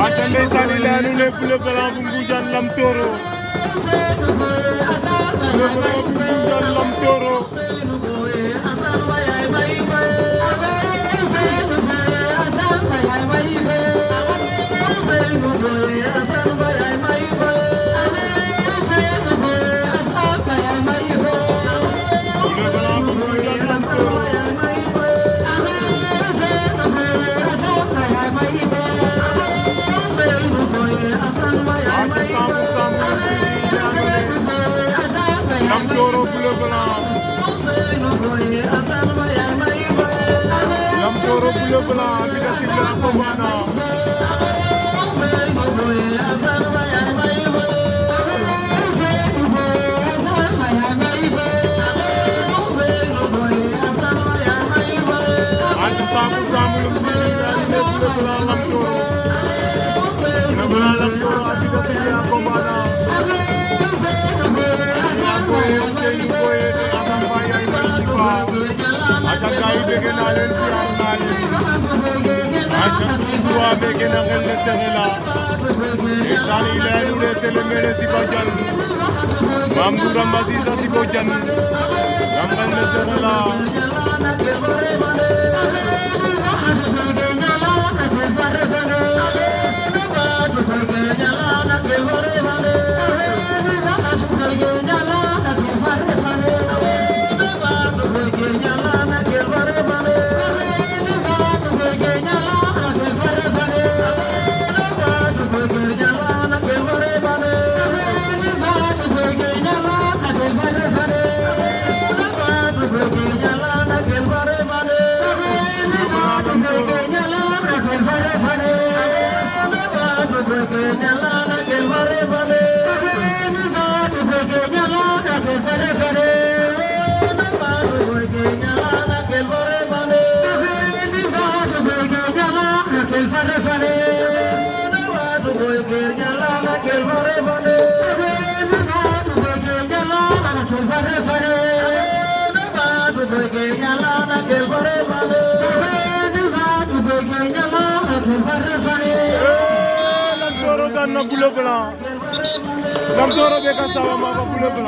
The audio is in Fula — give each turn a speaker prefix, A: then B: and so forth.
A: aca ndeysaan i leya nuun ne Bleu Blanc bu Ngoundiane Lam Toro Bleu Blanc bu Ngoundiane Lam Toro Lam Toro Bleu Blanc Lam Toro Bleu Blanc bi da sifflé na combat na aca 100% mulum bi da ne Bleu Blanc Lam Toro Bleu Blanc Lam Toro bi da sifflé na combat na aca gaay bëgg naa leen siyaar naa leen aca tout droit bëgg na ngel ne sehela ndeysaan i leya nuun ne sele mene Siba Diane Mame Ndoura Mbasisa Siba Diane nam ngel ne sehela Lam Toro daan na Bleu Blanc Lam Toro be ka sawa ma Bleu Blanc